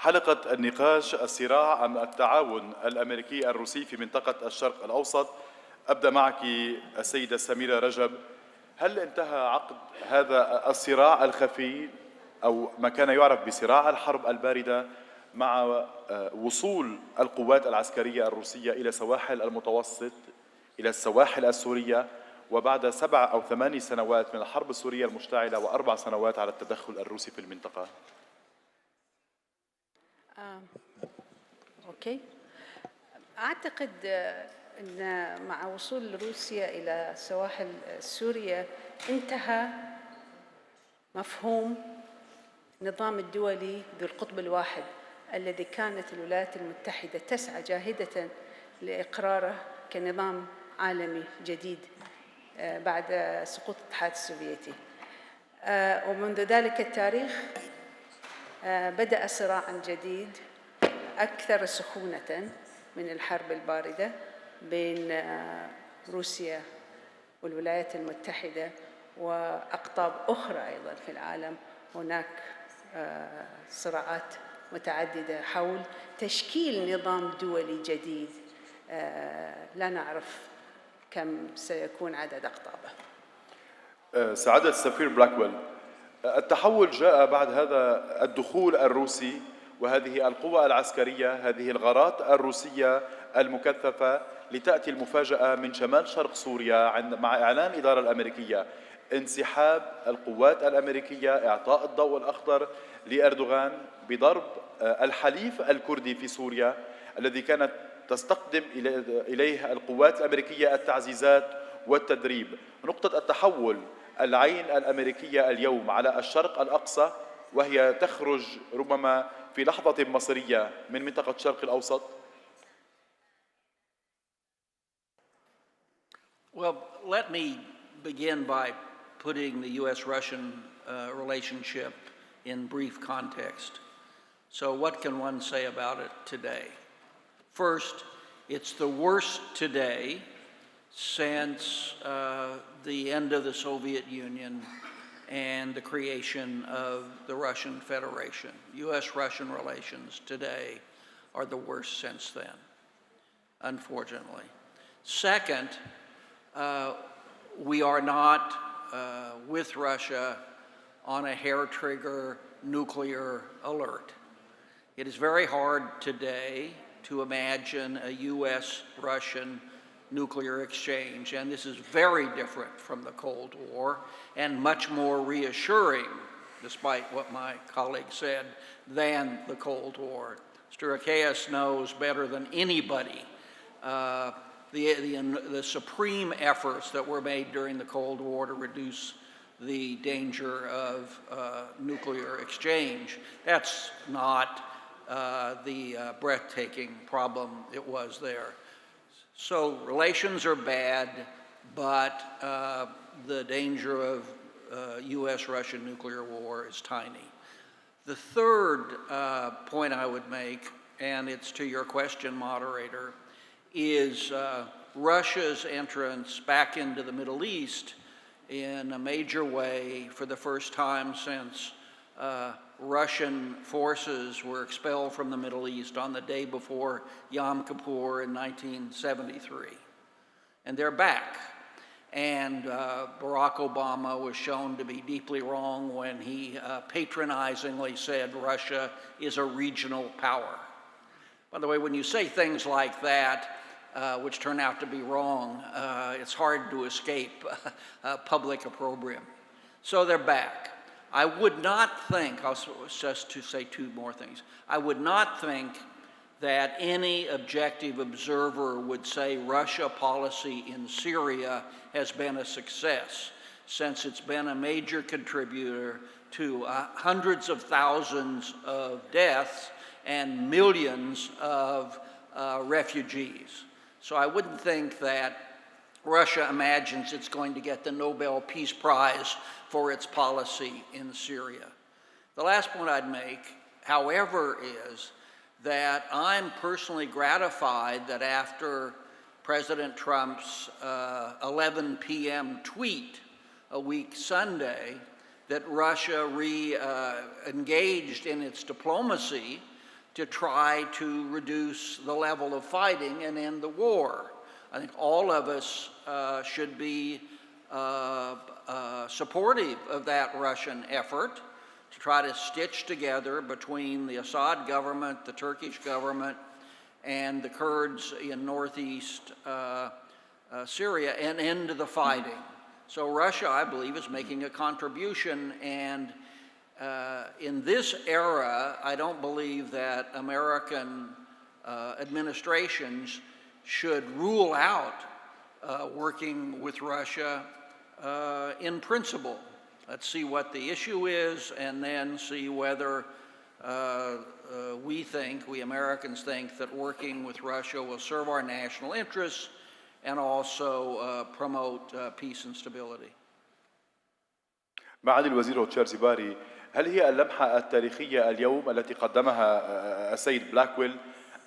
حلقة النقاش الصراع عن التعاون الأمريكي الروسي في منطقة الشرق الأوسط. أبدأ معك السيدة سميرة رجب. هل انتهى عقد هذا الصراع الخفي أو ما كان يعرف بصراع الحرب الباردة مع وصول القوات العسكرية الروسية إلى سواحل المتوسط، إلى السواحل السورية، وبعد 7 أو 8 سنوات من الحرب السورية المشتعلة و4 سنوات على التدخل الروسي في المنطقة؟ أوكي. أعتقد أن مع وصول روسيا إلى سواحل سوريا انتهى مفهوم النظام الدولي ذو القطب الواحد الذي كانت الولايات المتحدة تسعى جاهدة لإقراره كنظام عالمي جديد بعد سقوط الاتحاد السوفيتي. ومنذ ذلك التاريخ بدأ صراع جديد أكثر سخونة من الحرب الباردة بين روسيا والولايات المتحدة وأقطاب أخرى أيضاً في العالم. هناك صراعات متعددة حول تشكيل نظام دولي جديد لا نعرف كم سيكون عدد أقطابه. سعادة السفير بلاكويل، التحول جاء بعد هذا الدخول الروسي وهذه القوى العسكرية، هذه الغارات الروسية المكثفة، لتأتي المفاجأة من شمال شرق سوريا مع إعلان الإدارة الأمريكية انسحاب القوات الأمريكية، إعطاء الضوء الأخضر لأردوغان بضرب الحليف الكردي في سوريا الذي كانت تستقدم إليه القوات الأمريكية التعزيزات والتدريب. نقطة التحول العين الأمريكية اليوم على الشرق الأقصى، وهي تخرج ربما في لحظة مصيرية من منطقة الشرق الأوسط. Well, let me begin by putting the U.S.-Russian relationship in brief context. So what can one say about it today? First, it's the worst today since the end of the Soviet Union and the creation of the Russian Federation. U.S.-Russian relations today are the worst since then, unfortunately. Second, we are not with Russia on a hair-trigger nuclear alert. It is very hard today to imagine a U.S.-Russian nuclear exchange, and this is very different from the Cold War and much more reassuring, despite what my colleague said, than the Cold War. Mr. Akeas knows better than anybody the supreme efforts that were made during the Cold War to reduce the danger of nuclear exchange. That's not the breathtaking problem it was there. So relations are bad, but the danger of U.S.-Russian nuclear war is tiny. The third point I would make, and it's to your question, moderator, is Russia's entrance back into the Middle East in a major way for the first time since Russian forces were expelled from the Middle East on the day before Yom Kippur in 1973. And they're back. And Barack Obama was shown to be deeply wrong when he patronizingly said Russia is a regional power. By the way, when you say things like that, which turn out to be wrong, it's hard to escape public opprobrium. So they're back. I would not think, just to say two more things, I would not think that any objective observer would say Russia policy in Syria has been a success, since it's been a major contributor to hundreds of thousands of deaths and millions of refugees. So I wouldn't think that Russia imagines it's going to get the Nobel Peace Prize for its policy in Syria. The last point I'd make, however, is that I'm personally gratified that after President Trump's 11 p.m. tweet a week Sunday, that Russia re-engaged in its diplomacy to try to reduce the level of fighting and end the war. I think all of us should be supportive of that Russian effort to try to stitch together between the Assad government, the Turkish government, and the Kurds in northeast Syria and end the fighting. So Russia, I believe, is making a contribution, and in this era, I don't believe that American administrations should rule out working with Russia in principle. Let's see what the issue is, and then see whether we Americans think that working with Russia will serve our national interests and also promote peace and stability. معالي الوزير روتشار زباري، هل هي اللمحة التاريخية اليوم التي قدمها السيد بلاكويل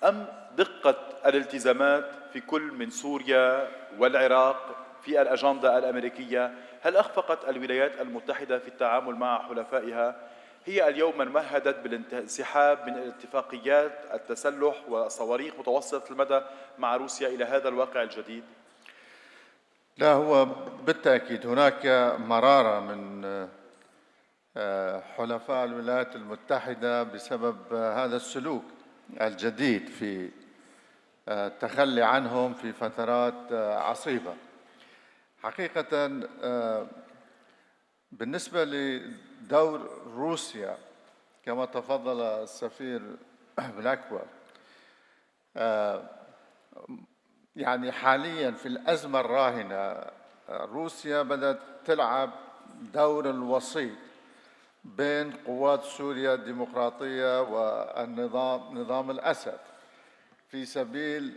أم دقة الالتزامات في كل من سوريا والعراق في الأجندة الأمريكية؟ هل أخفقت الولايات المتحدة في التعامل مع حلفائها؟ هي اليوم من مهدت بالانسحاب من اتفاقيات التسلح وصواريخ متوسطة المدى مع روسيا إلى هذا الواقع الجديد؟ لا، هو بالتأكيد هناك مرارة من حلفاء الولايات المتحدة بسبب هذا السلوك الجديد في التخلي عنهم في فترات عصيبة. حقيقة بالنسبة لدور روسيا كما تفضل السفير بلاكويل، يعني حاليا في الأزمة الراهنة روسيا بدأت تلعب دور الوسيط بين قوات سوريا الديمقراطية ونظام الأسد في سبيل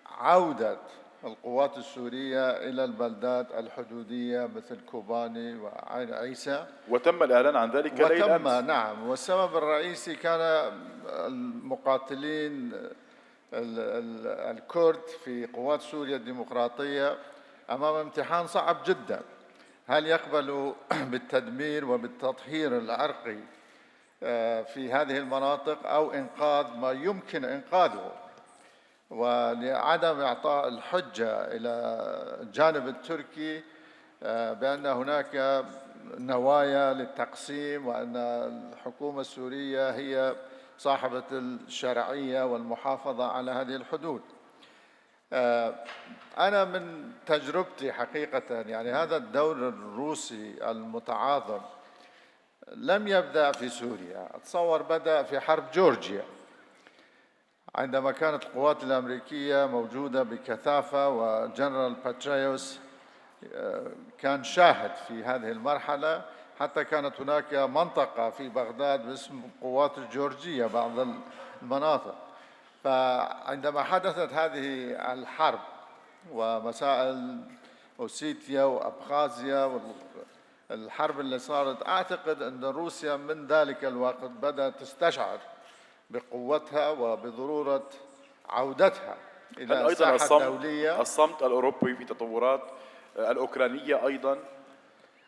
عودة القوات السورية إلى البلدات الحدودية مثل كوباني وعين عيسى، وتم الإعلان عن ذلك ليلة أمس. نعم، والسبب الرئيسي كان المقاتلين الكرد في قوات سوريا الديمقراطية أمام امتحان صعب جدا، هل يقبلوا بالتدمير وبالتطهير العرقي في هذه المناطق أو إنقاذ ما يمكن إنقاذه، ولعدم إعطاء الحجة إلى الجانب التركي بأن هناك نوايا للتقسيم وأن الحكومة السورية هي صاحبة الشرعية والمحافظة على هذه الحدود. أنا من تجربتي حقيقة يعني هذا الدور الروسي المتعاظم لم يبدأ في سوريا، أتصور بدأ في حرب جورجيا عندما كانت القوات الأمريكية موجودة بكثافة، وجنرال باتريوس كان شاهد في هذه المرحلة، حتى كانت هناك منطقة في بغداد باسم القوات الجورجية بعض المناطق. فعندما حدثت هذه الحرب ومسائل أوسيتيا وأبخازيا والحرب اللي صارت، أعتقد أن روسيا من ذلك الوقت بدأت تستشعر بقوتها وبضرورة عودتها إلى الساحة الدولية. الصمت الأوروبي في تطورات الأوكرانية أيضا.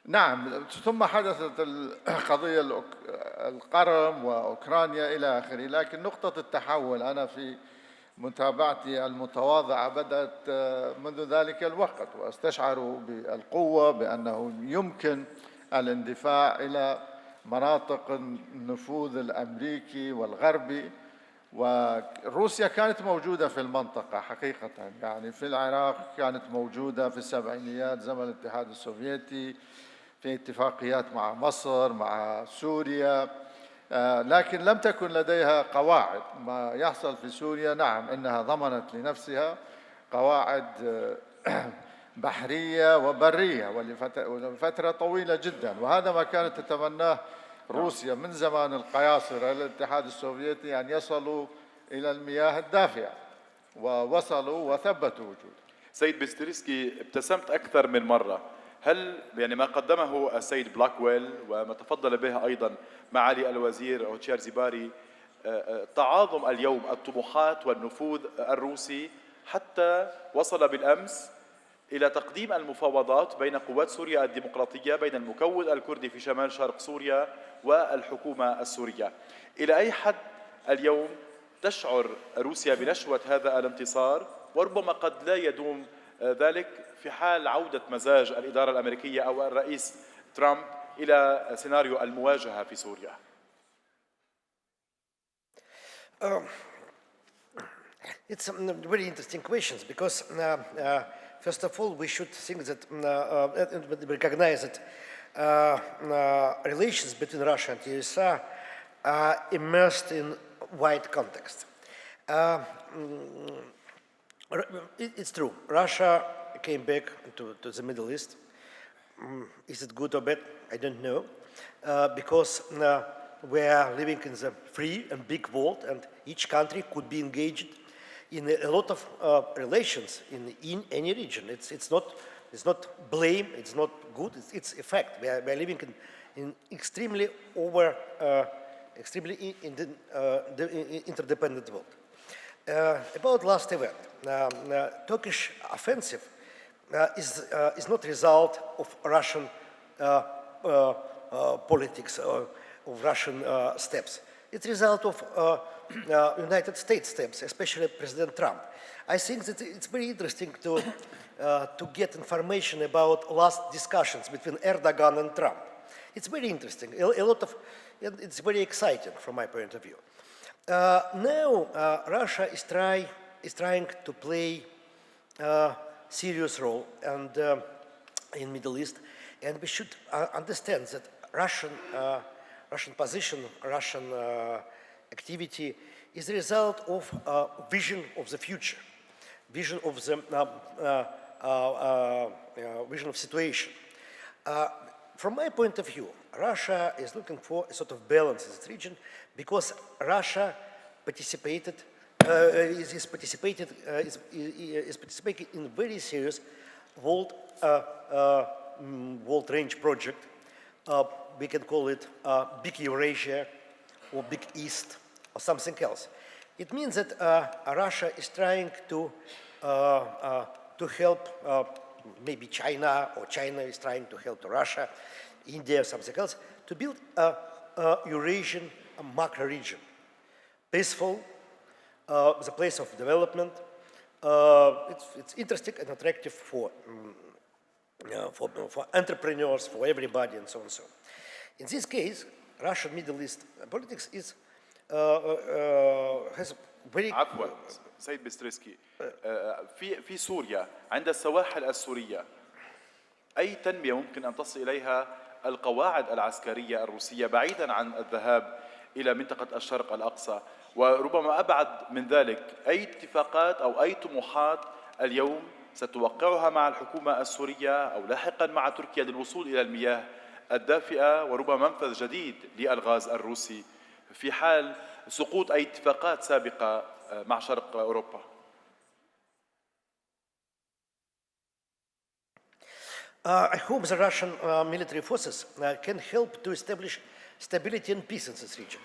نعم، ثم حدثت القضية القرم وأوكرانيا إلى آخره، لكن نقطة التحول أنا في متابعتي المتواضعة بدأت منذ ذلك الوقت، واستشعروا بالقوة بأنه يمكن الاندفاع إلى مناطق النفوذ الأمريكي والغربي، وروسيا كانت موجودة في المنطقة حقيقة، يعني في العراق كانت موجودة في السبعينيات زمن الاتحاد السوفيتي، في اتفاقيات مع مصر مع سوريا، لكن لم تكن لديها قواعد. ما يحصل في سوريا نعم إنها ضمنت لنفسها قواعد بحرية وبرية ولفترة طويلة جدا، وهذا ما كانت تتمناه روسيا من زمان القياصرة للاتحاد السوفيتي أن يصلوا إلى المياه الدافئة، ووصلوا وثبتوا وجود. سيد بيستريسكي، ابتسمت أكثر من مرة، هل يعني ما قدمه السيد بلاكويل وما تفضل به أيضا معالي الوزير روتشار زباري تعاظم اليوم الطموحات والنفوذ الروسي حتى وصل بالأمس إلى تقديم المفاوضات بين قوات سوريا الديمقراطية، بين المكون الكردي في شمال شرق سوريا والحكومة السورية؟ إلى أي حد اليوم تشعر روسيا بنشوة هذا الانتصار، وربما قد لا يدوم ذلك في حال عودة مزاج الإدارة الأمريكية أو الرئيس ترامب إلى سيناريو المواجهة في سوريا؟ It's very interesting questions because first of all we should think that recognize that relations between Russia and USA are immersed in wide context. It's true. Russia came back to the Middle East. Is it good or bad? I don't know, because we are living in the free and big world, and each country could be engaged in a lot of relations in any region. It's not blame. It's not good. It's a fact. We are living in extremely interdependent world. About last event, Turkish offensive is not result of Russian politics or of Russian steps. It's a result of United States steps, especially President Trump. I think that it's very interesting to get information about last discussions between Erdogan and Trump. It's very interesting. It's very exciting from my point of view. Now Russia is trying to play a serious role and in Middle East, and we should understand that Russian position, Russian activity is a result of vision of the future, vision of the vision of situation. From my point of view, Russia is looking for a sort of balance in this region because Russia is participating in very serious world range project. We can call it Big Eurasia or Big East or something else. It means that Russia is trying to help maybe China, or China is trying to help Russia, India, or something else, to build a Eurasian macro region. Peaceful, the place of development. It's interesting and attractive for entrepreneurs, for everybody, and so on and so on. In this case, Russian Middle East politics is has very. عفوا سيد بستريسكي، في سوريا عند السواحل السورية أي تنمية ممكن أن تصل إليها القواعد العسكرية الروسية بعيدا عن الذهاب إلى منطقة الشرق الأقصى، وربما أبعد من ذلك، أي اتفاقات أو أي طموحات اليوم ستوقعها مع الحكومة السورية أو لاحقا مع تركيا للوصول إلى المياه الدافئة وربما منفذ جديد للغاز الروسي في حال سقوط أي اتفاقات سابقة مع شرق أوروبا؟ I hope the Russian military forces can help to establish stability and peace in this region.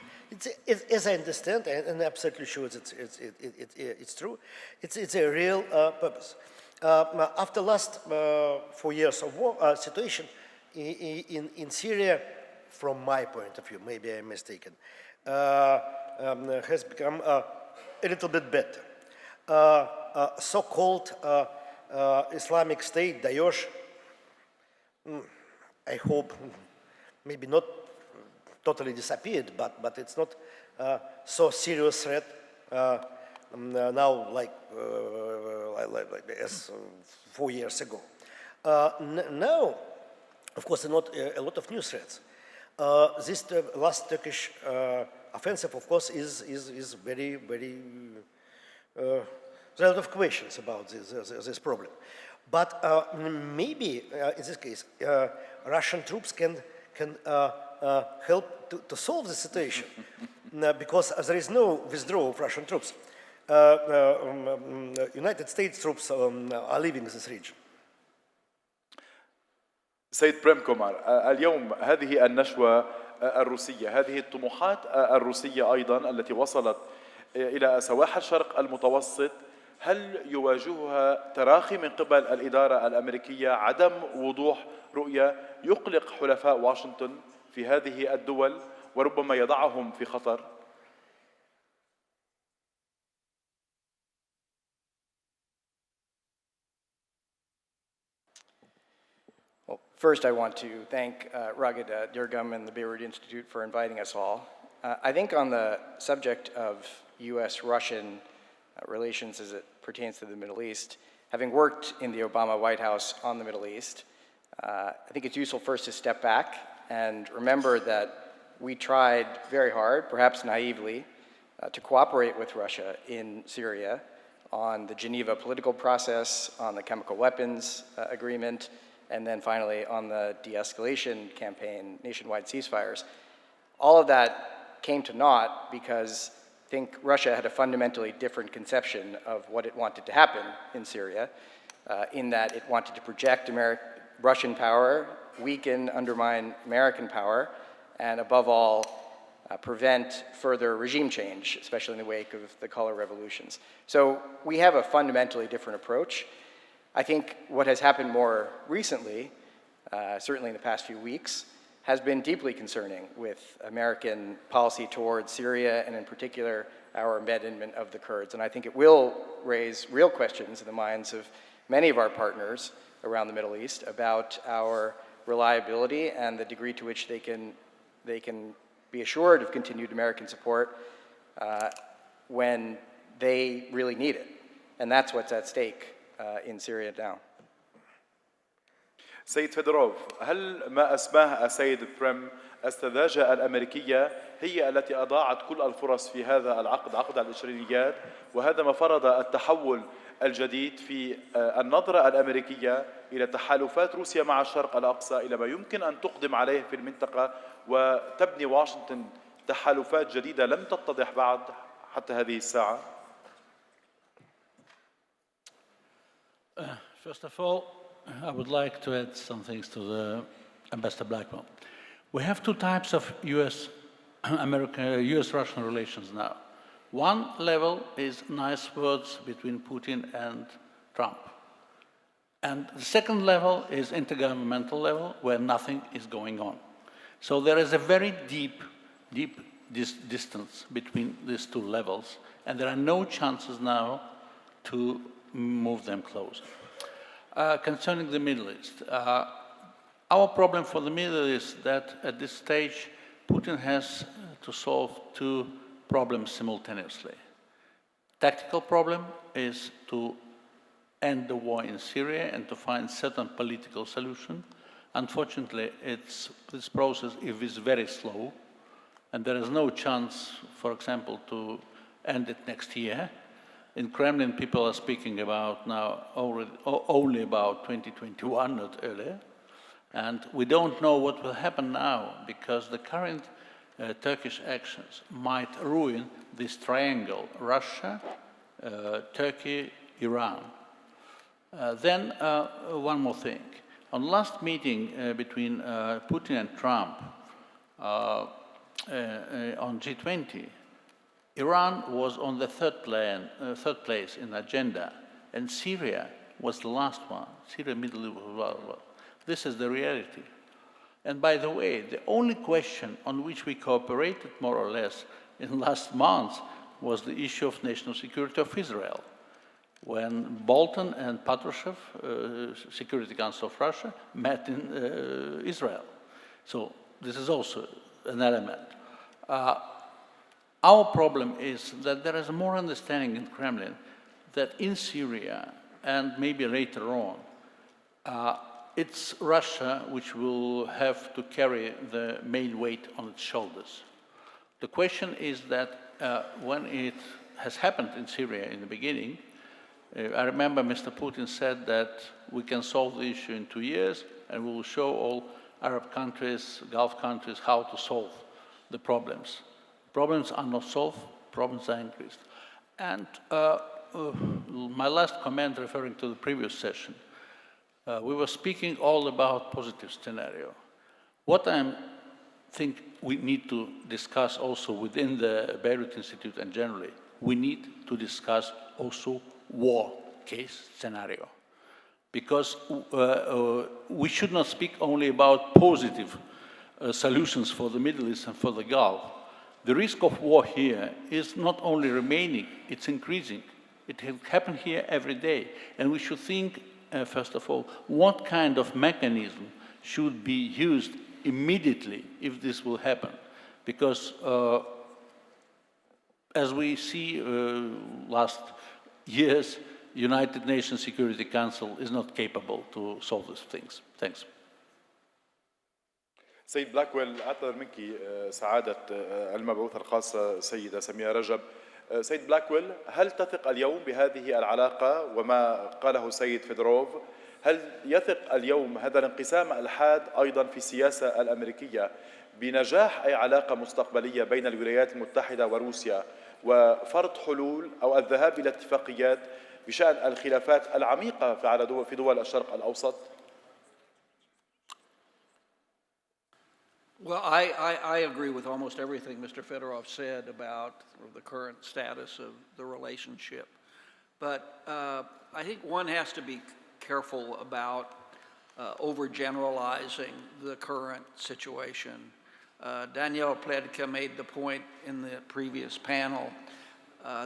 As I understand, and I'm absolutely sure that it's true, it's a real purpose. After last 4 years of war, situation in Syria, from my point of view, maybe I'm mistaken, has become a little bit better. So-called Islamic State, Daesh, I hope maybe not totally disappeared, but it's not so serious threat now like as 4 years ago. Now, of course, not a lot of new threats. This last Turkish offensive, of course, is very, very. There are a lot of questions about this problem. But maybe in this case, Russian troops can help to solve the situation because there is no withdrawal of Russian troops. United States troops are leaving this region. سيد بريم كومار، اليوم هذه النشوة الروسية، هذه الطموحات الروسية أيضا التي وصلت إلى سواحل الشرق المتوسط، هل يواجهها تراخي من قبل الإدارة الأمريكية، عدم وضوح رؤية يقلق حلفاء واشنطن في هذه الدول وربما يضعهم في خطر؟ First, I want to thank Ragid Dirgam and the Beirut Institute for inviting us all. I think on the subject of U.S.-Russian relations as it pertains to the Middle East, having worked in the Obama White House on the Middle East, I think it's useful first to step back and remember that we tried very hard, perhaps naively, to cooperate with Russia in Syria on the Geneva political process, on the chemical weapons agreement, and then finally on the de-escalation campaign, nationwide ceasefires. All of that came to naught because I think Russia had a fundamentally different conception of what it wanted to happen in Syria, in that it wanted to project Russian power, weaken, undermine American power, and above all, prevent further regime change, especially in the wake of the color revolutions. So we have a fundamentally different approach. I think what has happened more recently, certainly in the past few weeks, has been deeply concerning with American policy towards Syria and in particular our abandonment of the Kurds. And I think it will raise real questions in the minds of many of our partners around the Middle East about our reliability and the degree to which they can be assured of continued American support when they really need it. And that's what's at stake in Syria now. سيد فيدوروف، هل ما أسماه السيد بريم السذاجة الأمريكية هي التي أضاعت كل الفرص في هذا العقد، عقد الإشرينيات، وهذا ما فرض التحول الجديد في النظرة الأمريكية إلى تحالفات روسيا مع الشرق الأقصى، إلى ما يمكن أن تقدم عليه في المنطقة وتبني واشنطن تحالفات جديدة لم تتضح بعد حتى هذه الساعة؟ First of all, I would like to add some things to the Ambassador Blackwill. We have two types of US-Russian relations now. One level is nice words between Putin and Trump. And the second level is intergovernmental level where nothing is going on. So there is a very deep distance between these two levels, and there are no chances now to move them closer. Concerning the Middle East, our problem for the Middle East is that at this stage, Putin has to solve two problems simultaneously. Tactical problem is to end the war in Syria and to find certain political solution. Unfortunately, this process is very slow, and there is no chance, for example, to end it next year. In Kremlin, people are speaking about now only about 2021, not earlier. And we don't know what will happen now because the current Turkish actions might ruin this triangle, Russia, Turkey, Iran. Then one more thing. On last meeting between Putin and Trump on G20, Iran was on the third place in the agenda, and Syria was the last one. Syria, Middle East, well. This is the reality. And by the way, the only question on which we cooperated more or less in last months was the issue of national security of Israel. When Bolton and Patrushev, Security Council of Russia, met in Israel. So this is also an element. Our problem is that there is more understanding in Kremlin that in Syria, and maybe later on, it's Russia which will have to carry the main weight on its shoulders. The question is that when it has happened in Syria in the beginning, I remember Mr. Putin said that we can solve the issue in 2 years and we will show all Arab countries, Gulf countries, how to solve the problems. Problems are not solved, problems are increased. And my last comment referring to the previous session, we were speaking all about positive scenario. What I think we need to discuss also within the Beirut Institute and generally, we need to discuss also war case scenario. Because we should not speak only about positive solutions for the Middle East and for the Gulf. The risk of war here is not only remaining, it's increasing. It will happen here every day. And we should think, first of all, what kind of mechanism should be used immediately if this will happen. Because as we see last years, United Nations Security Council is not capable to solve these things. Thanks. سيد بلاكويل، أعتذر منك سعادة المبعوثة الخاصة سيدة سميرة رجب. سيد بلاكويل، هل تثق اليوم بهذه العلاقة وما قاله سيد فيدروف؟ هل يثق اليوم هذا الانقسام الحاد أيضا في السياسة الأمريكية بنجاح أي علاقة مستقبلية بين الولايات المتحدة وروسيا وفرض حلول أو الذهاب إلى اتفاقيات بشأن الخلافات العميقة في دول الشرق الأوسط؟ Well, I agree with almost everything Mr. Fedorov said about the current status of the relationship. But I think one has to be careful about overgeneralizing the current situation. Daniel Pledka made the point in the previous panel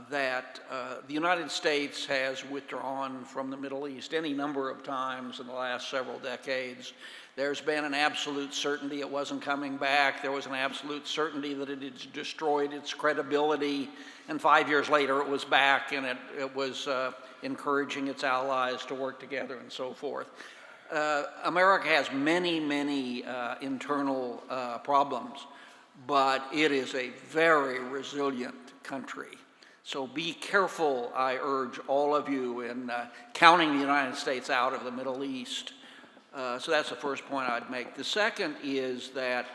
that the United States has withdrawn from the Middle East any number of times in the last several decades. There's been an absolute certainty it wasn't coming back. There was an absolute certainty that it had destroyed its credibility. And 5 years later, it was back, and it was encouraging its allies to work together and so forth. America has many, many internal problems, but it is a very resilient country. So be careful, I urge all of you, in counting the United States out of the Middle East. So that's the first point I'd make. The second is that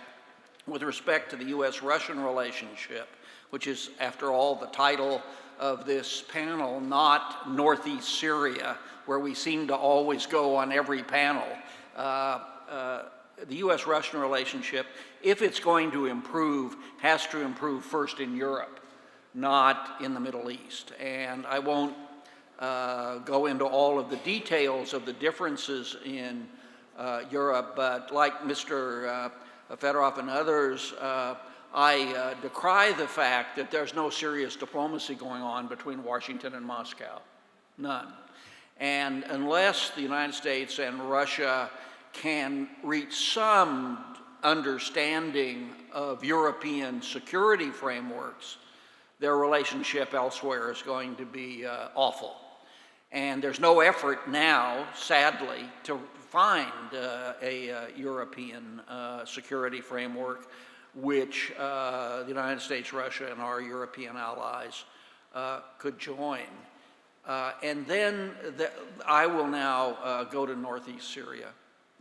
with respect to the U.S.-Russian relationship, which is, after all, the title of this panel, not Northeast Syria, where we seem to always go on every panel. The U.S.-Russian relationship, if it's going to improve, has to improve first in Europe, not in the Middle East. And I won't go into all of the details of the differences in Europe, but like Mr. Fedorov and others, I decry the fact that there's no serious diplomacy going on between Washington and Moscow. None. And unless the United States and Russia can reach some understanding of European security frameworks, their relationship elsewhere is going to be awful. And there's no effort now, sadly, to find a European security framework which the United States, Russia, and our European allies could join. And then I will now go to Northeast Syria.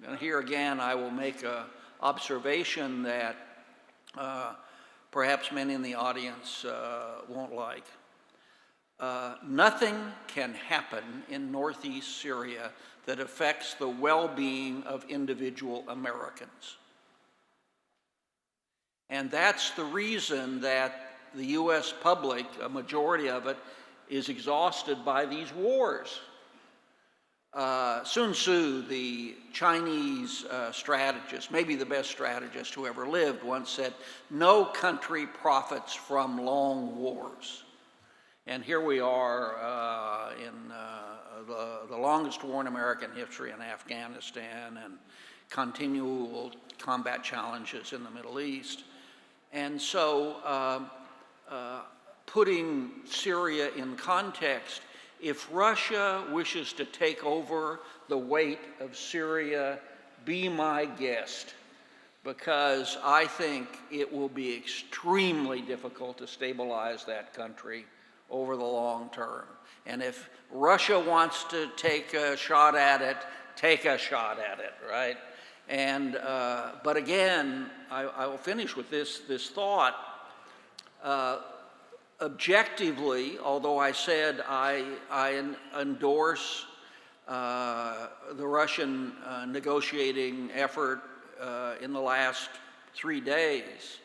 And here again, I will make an observation that perhaps many in the audience won't like. Nothing can happen in Northeast Syria that affects the well-being of individual Americans. And that's the reason that the U.S. public, a majority of it, is exhausted by these wars. Sun Tzu, the Chinese strategist, maybe the best strategist who ever lived, once said, "No country profits from long wars." And here we are in the longest war in American history in Afghanistan and continual combat challenges in the Middle East. And so putting Syria in context, if Russia wishes to take over the weight of Syria, be my guest, because I think it will be extremely difficult to stabilize that country over the long term. And if Russia wants to take a shot at it, take a shot at it, right? And but again, I will finish with this thought. Objectively, although I said I endorse the Russian negotiating effort in the last 3 days,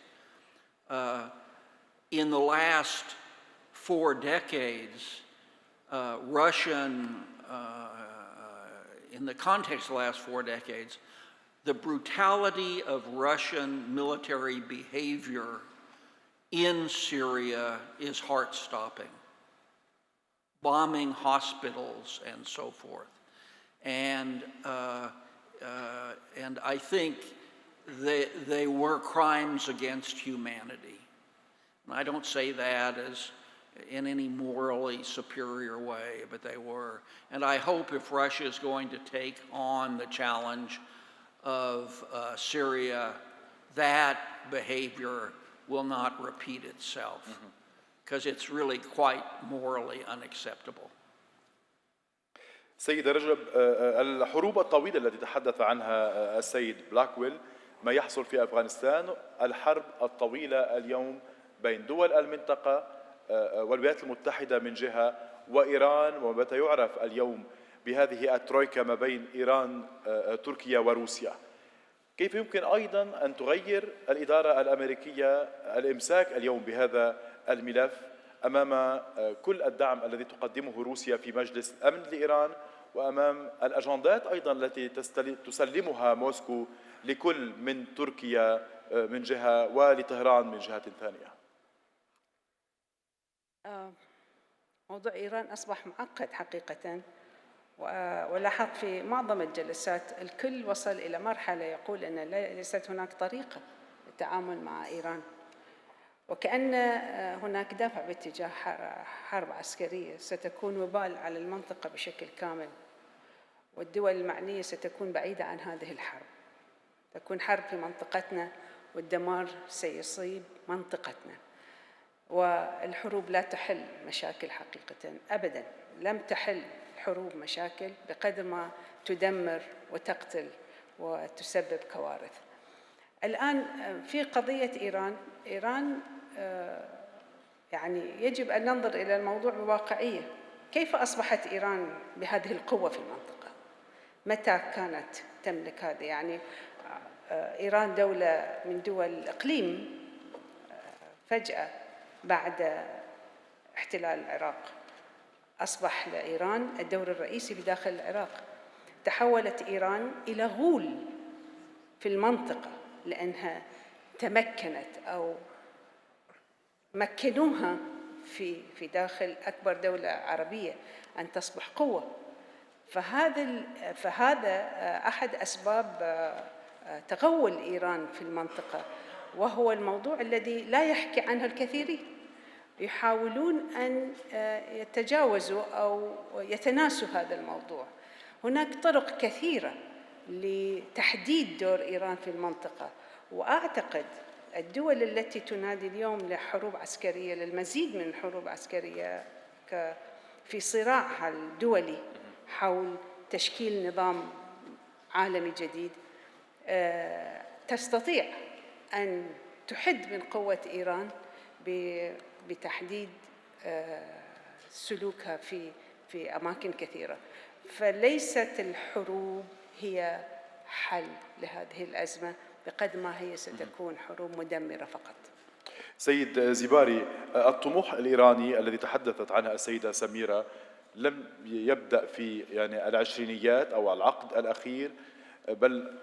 in the last 4 decades, in the context of the last 4 decades, the brutality of Russian military behavior in Syria is heart-stopping. Bombing hospitals and so forth. And And I think they were crimes against humanity. And I don't say that as in any morally superior way, but they were. And I hope if Russia is going to take on the challenge of Syria, that behavior will not repeat itself, because it's really quite morally unacceptable. سيد رجب، الحروب الطويلة التي تحدث عنها السيد بلاكويل، ما يحصل في أفغانستان، الحرب الطويلة اليوم بين دول المنطقة والولايات المتحدة من جهة وإيران، وما يعرف اليوم بهذه الترويكا ما بين إيران، تركيا وروسيا. كيف يمكن أيضا أن تغير الإدارة الأمريكية الإمساك اليوم بهذا الملف أمام كل الدعم الذي تقدمه روسيا في مجلس الأمن لإيران، وأمام الأجندات أيضا التي تسلمها موسكو لكل من تركيا من جهة ولطهران من جهة ثانية؟ موضوع إيران أصبح معقد حقيقة، ولاحظت في معظم الجلسات الكل وصل إلى مرحلة يقول أن ليست هناك طريقة للتعامل مع إيران، وكأن هناك دفع باتجاه حرب عسكرية ستكون وبال على المنطقة بشكل كامل، والدول المعنية ستكون بعيدة عن هذه الحرب. تكون حرب في منطقتنا والدمار سيصيب منطقتنا، والحروب لا تحل مشاكل حقيقة أبداً. لم تحل الحروب مشاكل بقدر ما تدمر وتقتل وتسبب كوارث. الآن في قضية إيران يعني يجب أن ننظر إلى الموضوع بواقعية. كيف أصبحت إيران بهذه القوة في المنطقة؟ متى كانت تملك هذا؟ يعني إيران دولة من دول الإقليم، فجأة بعد احتلال العراق أصبح لإيران الدور الرئيسي بداخل العراق. تحولت إيران إلى غول في المنطقة لأنها تمكنت أو مكنوها في داخل أكبر دولة عربية أن تصبح قوة. فهذا أحد أسباب تغول إيران في المنطقة، وهو الموضوع الذي لا يحكي عنه الكثيرين. يحاولون أن يتجاوزوا أو يتناسوا هذا الموضوع. هناك طرق كثيرة لتحديد دور إيران في المنطقة، وأعتقد الدول التي تنادي اليوم لحروب عسكرية، للمزيد من الحروب العسكرية في صراعها الدولي حول تشكيل نظام عالمي جديد، تستطيع أن تحد من قوة إيران بتحديد سلوكها في أماكن كثيرة. فليست الحروب هي حل لهذه الأزمة بقدر ما هي ستكون حروب مدمرة فقط. سيد زباري، الطموح الإيراني الذي تحدثت عنها السيدة سميرة لم يبدأ في العشرينيات أو العقد الأخير، بل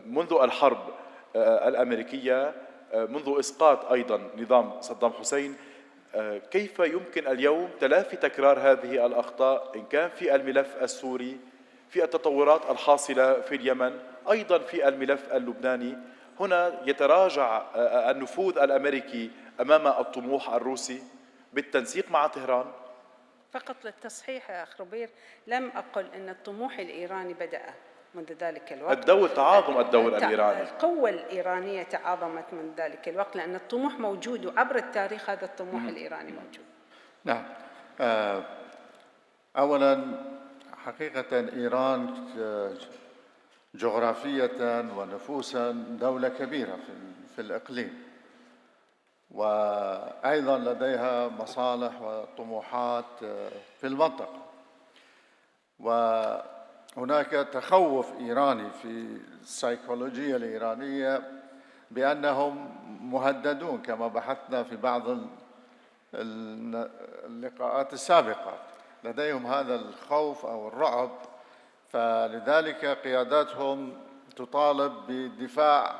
منذ الحرب الأمريكية، منذ إسقاط أيضا نظام صدام حسين. كيف يمكن اليوم تلافي تكرار هذه الأخطاء إن كان في الملف السوري، في التطورات الحاصلة في اليمن، أيضا في الملف اللبناني؟ هنا يتراجع النفوذ الأمريكي أمام الطموح الروسي بالتنسيق مع طهران. فقط للتصحيح يا أخ ربير، لم أقل أن الطموح الإيراني بدأ منذ ذلك الوقت. تعاظم الدور الإيراني، القوة الإيرانية تعاظمت من ذلك الوقت، لأن الطموح موجود، وعبر التاريخ هذا الطموح الإيراني موجود. نعم. أولاً حقيقة إيران جغرافية ونفوساً دولة كبيرة في الإقليم، وأيضاً لديها مصالح وطموحات في المنطقة، وهناك تخوف إيراني في السيكولوجية الإيرانية بأنهم مهددون، كما بحثنا في بعض اللقاءات السابقة. لديهم هذا الخوف أو الرعب، فلذلك قياداتهم تطالب بالدفاع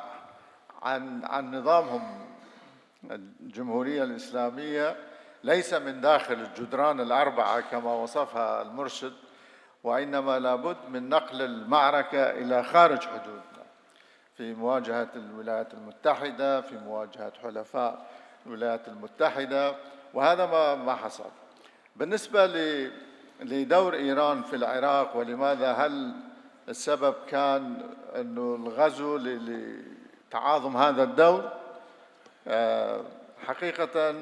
عن نظامهم الجمهورية الإسلامية، ليس من داخل الجدران الأربعة كما وصفها المرشد، وإنما لابد من نقل المعركة إلى خارج حدودنا في مواجهة الولايات المتحدة، في مواجهة حلفاء الولايات المتحدة، وهذا ما حصل. بالنسبة لدور إيران في العراق ولماذا، هل السبب كان أنه الغزو لتعاظم هذا الدور؟ حقيقة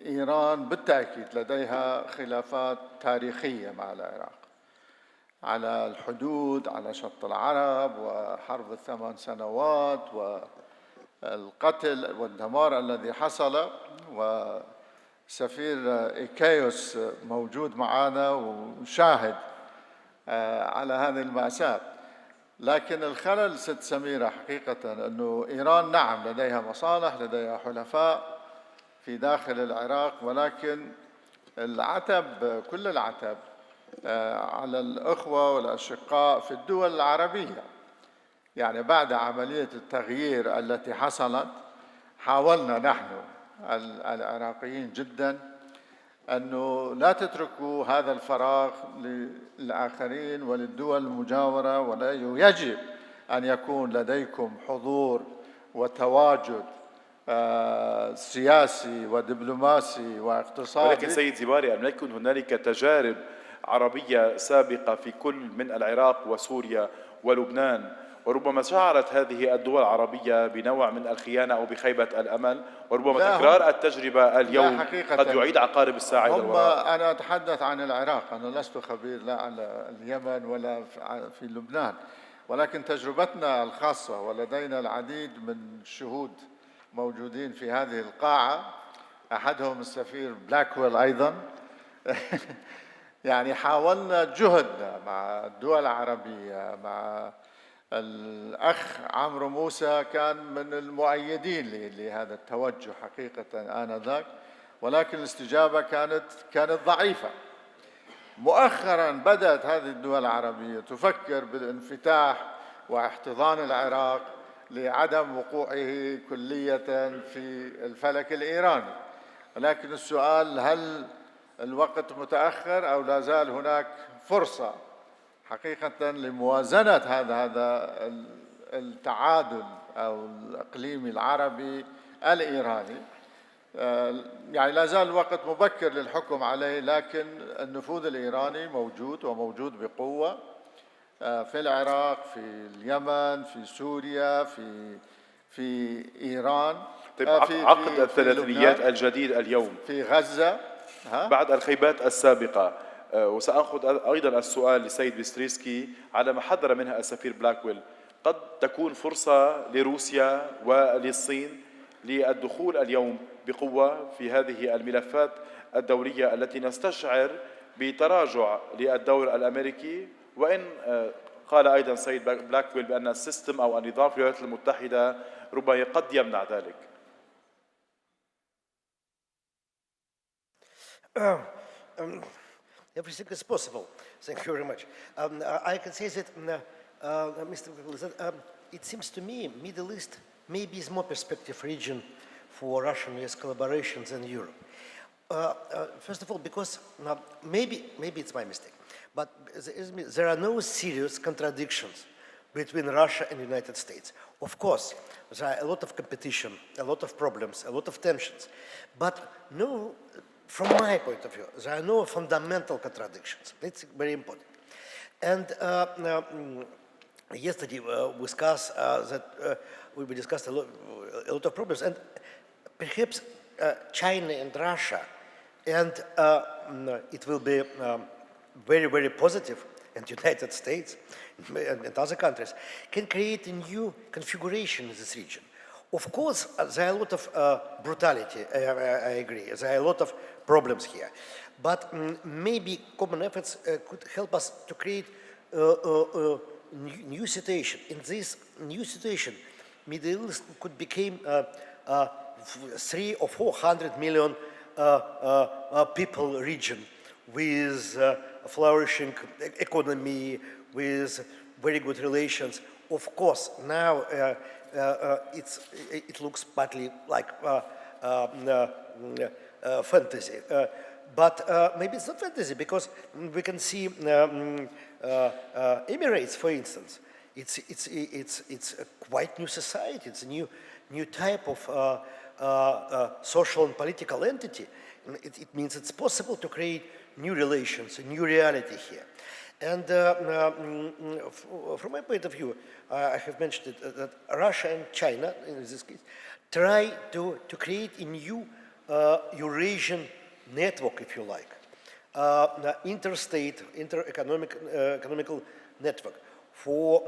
إيران بالتأكيد لديها خلافات تاريخية مع العراق على الحدود، على شط العرب وحرب ال8 سنوات والقتل والدمار الذي حصل. وسفير إيكايوس موجود معنا وشاهد على هذه المأساة. لكن الخلل ست سميرة حقيقة أنه إيران نعم لديها مصالح، لديها حلفاء في داخل العراق، ولكن العتب كل العتب على الأخوة والأشقاء في الدول العربية. يعني بعد عملية التغيير التي حصلت حاولنا نحن العراقيين جدا أنه لا تتركوا هذا الفراغ للآخرين وللدول المجاورة، ولا يجب أن يكون لديكم حضور وتواجد سياسي ودبلوماسي واقتصادي. ولكن سيد زباري، ألم يكن هنالك تجارب عربية سابقة في كل من العراق وسوريا ولبنان، وربما شعرت هذه الدول العربية بنوع من الخيانة أو بخيبة الأمل، وربما تكرار التجربة اليوم قد يعيد عقارب الساعة إلى الوراء. أنا أتحدث عن العراق، أنا لست خبير لا على اليمن ولا في لبنان، ولكن تجربتنا الخاصة ولدينا العديد من الشهود موجودين في هذه القاعة، أحدهم السفير بلاكويل أيضا. يعني حاولنا جهدنا مع الدول العربية، مع الأخ عمرو موسى كان من المؤيدين لهذا التوجه حقيقة آنذاك، ولكن الاستجابة كانت ضعيفة. مؤخراً بدأت هذه الدول العربية تفكر بالانفتاح واحتضان العراق لعدم وقوعه كلية في الفلك الإيراني. ولكن السؤال، هل الوقت متأخر أو لا زال هناك فرصة حقيقة لموازنة هذا التعادل أو الإقليمي العربي الإيراني؟ يعني لا زال الوقت مبكر للحكم عليه، لكن النفوذ الإيراني موجود وموجود بقوة في العراق، في اليمن، في سوريا، في إيران. طيب عقد الثلاثينيات الجديد اليوم في غزة بعد الخيبات السابقة، وسأخذ أيضا السؤال لسيد بيستريسكي على ما حذر منها السفير بلاكويل، قد تكون فرصة لروسيا وللصين للدخول اليوم بقوة في هذه الملفات الدولية التي نستشعر بتراجع للدور الأمريكي، وإن قال أيضا سيد بلاكويل بأن السيستم أو النظام في الولايات المتحدة ربما قد يمنع ذلك. Everything is possible. Thank you very much. I can say that, Mr. It seems to me Middle East maybe is more perspective region for Russian-US collaboration than Europe. First of all, because maybe it's my mistake, but there are no serious contradictions between Russia and the United States. Of course, there are a lot of competition, a lot of problems, a lot of tensions, but no, from my point of view, there are no fundamental contradictions. It's very important. And yesterday we discussed we discussed a lot of problems, and perhaps China and Russia, and it will be very, very positive, and United States and other countries can create a new configuration in this region. Of course, there are a lot of brutality, I agree. There are a lot of problems here. But maybe common efforts could help us to create a new situation. In this new situation, Middle East could become 300 or 400 million people region with a flourishing economy, with very good relations. Of course, now it looks partly like fantasy, But maybe it's not fantasy, because we can see Emirates, for instance. It's a quite new society. It's a new type of social and political entity. It means it's possible to create new relations, a new reality here. And from my point of view, I have mentioned it, that Russia and China, in this case, try to create a new Eurasian network, if you like, interstate, economical network for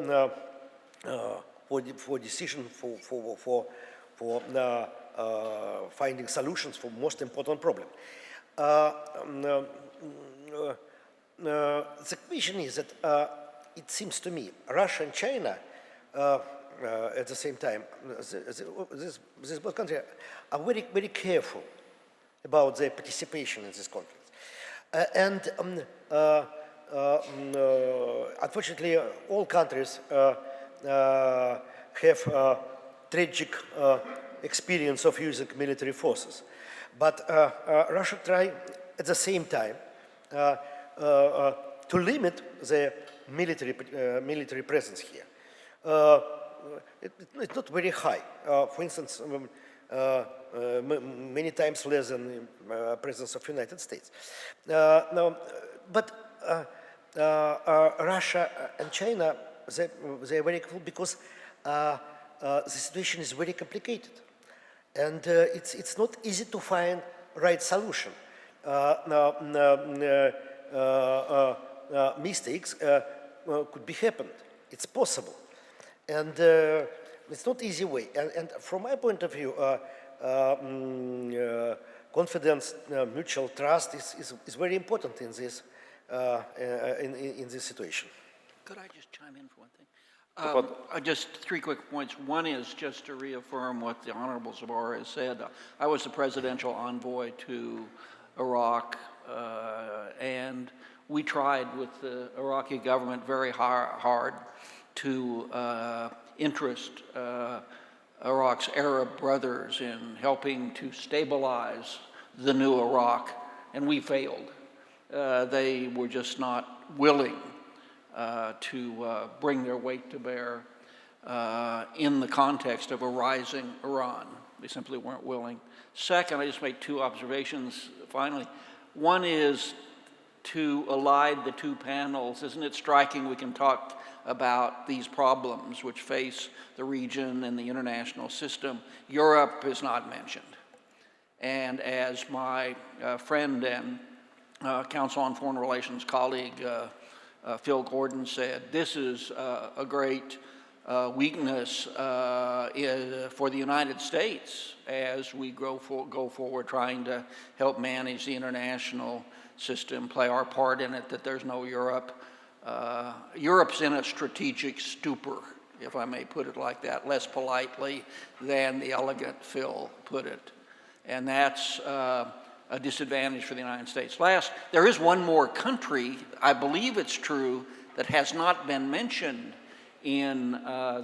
decision, for finding solutions for most important problem. The question is that it seems to me Russia and China at the same time, this both countries are very, very careful about their participation in this conference. Unfortunately, all countries have tragic experience of using military forces. But Russia tried at the same time to limit the military presence here. It's not very high. For instance, many times less than the presence of United States. But Russia and China, they're very cool because the situation is very complicated. And it's not easy to find right solution. Mistakes could be happened. It's possible. And it's not easy way. And from my point of view, confidence, mutual trust is very important in this in this situation. Could I just chime in for one thing? Just 3 quick points. One is just to reaffirm what the Honorable Sameera has said. I was the presidential envoy to Iraq, and we tried with the Iraqi government very hard to interest Iraq's Arab brothers in helping to stabilize the new Iraq, and we failed. They were just not willing to bring their weight to bear in the context of a rising Iran. They simply weren't willing. Second, I just make 2 observations finally. One is to align the 2 panels. Isn't it striking we can talk about these problems which face the region and the international system? Europe is not mentioned. And as my friend and Council on Foreign Relations colleague Phil Gordon said, this is a great weakness for the United States as we go forward trying to help manage the international system, play our part in it, that there's no Europe. Europe's in a strategic stupor, if I may put it like that, less politely than the elegant Phil put it. And that's a disadvantage for the United States. Last, there is one more country, I believe it's true, that has not been mentioned in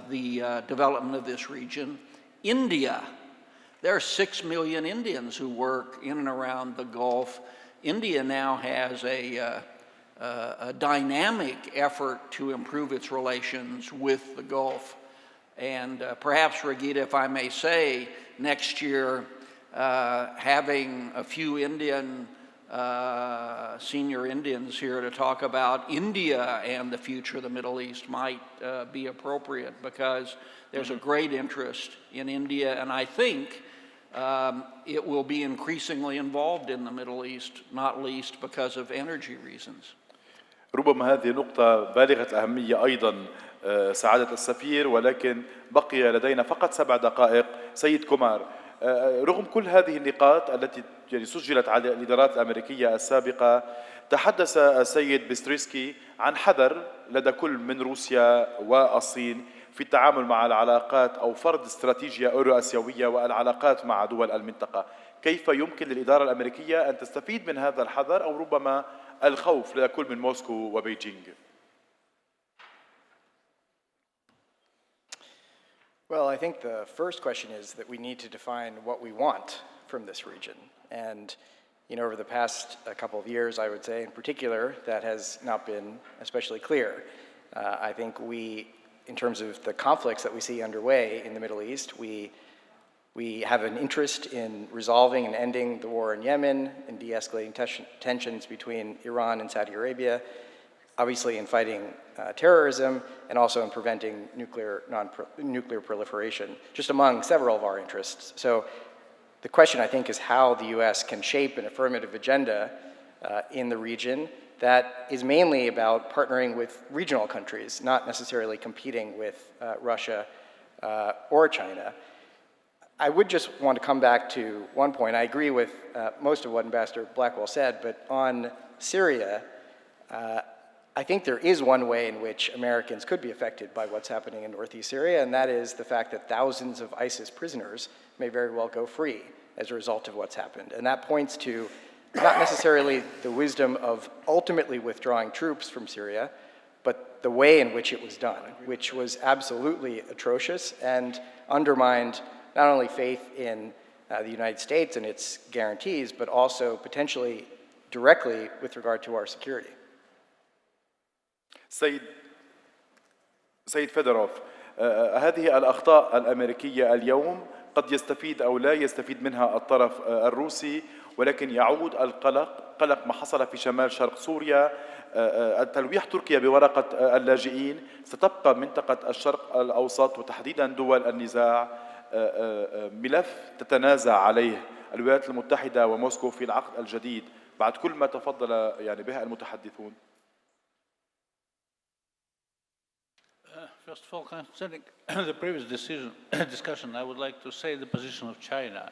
the development of this region, India. There are 6 million Indians who work in and around the Gulf. India now has a dynamic effort to improve its relations with the Gulf. And perhaps, Regita, if I may say, next year, having a few senior Indians here to talk about India and the future of the Middle East might be appropriate, because there's a great interest in India, and I think it will be increasingly involved in the Middle East, not least because of energy reasons. ربما هذه نقطة بالغة الأهمية أيضا سعادة السفير، ولكن بقي لدينا فقط 7 دقائق. سيد كومار، رغم كل هذه النقاط التي سجلت على الإدارات الأمريكية السابقة، تحدث السيد بيستريسكي عن حذر لدى كل من روسيا والصين في التعامل مع العلاقات أو فرض استراتيجية أورو آسيوية والعلاقات مع دول المنطقة. كيف يمكن للإدارة الأمريكية أن تستفيد من هذا الحذر أو ربما الخوف لدى كل من موسكو وبيجينغ؟ Well, I think the first question is that we need to define what we want from this region. And over the past couple of years, I would say, in particular, that has not been especially clear. I think in terms of the conflicts that we see underway in the Middle East, we have an interest in resolving and ending the war in Yemen, in de-escalating tensions between Iran and Saudi Arabia, obviously in fighting terrorism, and also in preventing nuclear proliferation, just among several of our interests. So the question, I think, is how the US can shape an affirmative agenda in the region that is mainly about partnering with regional countries, not necessarily competing with Russia or China. I would just want to come back to one point. I agree with most of what Ambassador Blackwell said, but on Syria, I think there is one way in which Americans could be affected by what's happening in northeast Syria, and that is the fact that thousands of ISIS prisoners may very well go free as a result of what's happened. And that points to not necessarily the wisdom of ultimately withdrawing troops from Syria, but the way in which it was done, which was absolutely atrocious and undermined not only faith in the United States and its guarantees, but also potentially directly with regard to our security. سيد فيدوروف، هذه الأخطاء الأمريكية اليوم قد يستفيد أو لا يستفيد منها الطرف الروسي، ولكن يعود قلق ما حصل في شمال شرق سوريا، تلويح تركيا بورقة اللاجئين، ستبقى منطقة الشرق الأوسط وتحديدا دول النزاع ملف تتنازع عليه الولايات المتحدة وموسكو في العقد الجديد بعد كل ما تفضل به المتحدثون. First of all, concerning the previous discussion, I would like to say the position of China.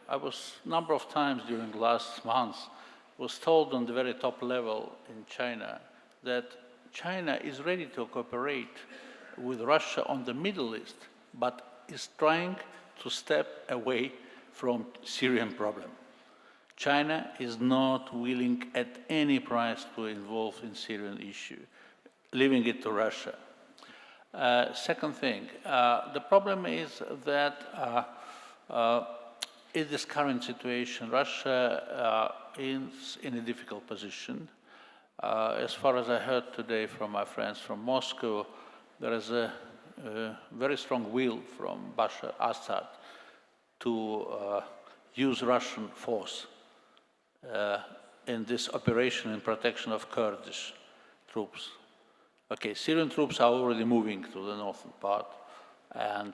I was a number of times during the last months was told on the very top level in China that China is ready to cooperate with Russia on the Middle East, but is trying to step away from Syrian problem. China is not willing at any price to involve in Syrian issue, leaving it to Russia. Second thing, the problem is that in this current situation, Russia is in a difficult position. As far as I heard today from my friends from Moscow, there is a very strong will from Bashar Assad to use Russian force in this operation in protection of Kurdish troops. Okay, Syrian troops are already moving to the northern part, and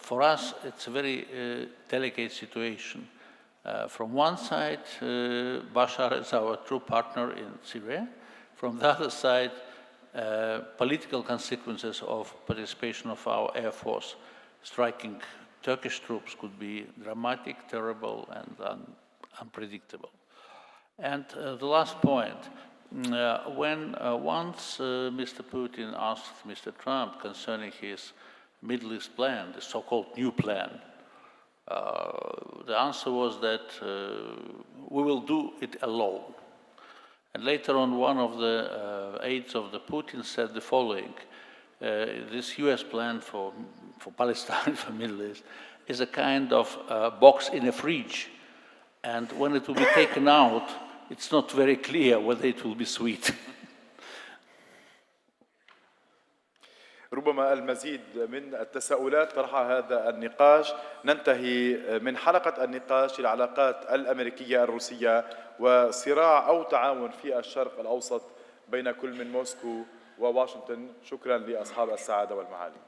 for us it's a very delicate situation. From one side, Bashar is our true partner in Syria. From the other side, political consequences of participation of our Air Force striking Turkish troops could be dramatic, terrible, and unpredictable. And the last point, when once Mr. Putin asked Mr. Trump concerning his Middle East plan, the so-called new plan, the answer was that we will do it alone. And later on, one of the aides of the Putin said the following: this US plan for Palestine, for Middle East, is a kind of box in a fridge. And when it will be taken out, it's not very clear whether it will be sweet. ربما المزيد من التساؤلات طرحها هذا النقاش. ننتهي من حلقة النقاش العلاقات الأمريكية الروسية وصراع أو تعاون في الشرق الأوسط بين كل من موسكو وواشنطن. شكرا لأصحاب السعادة والمعالي.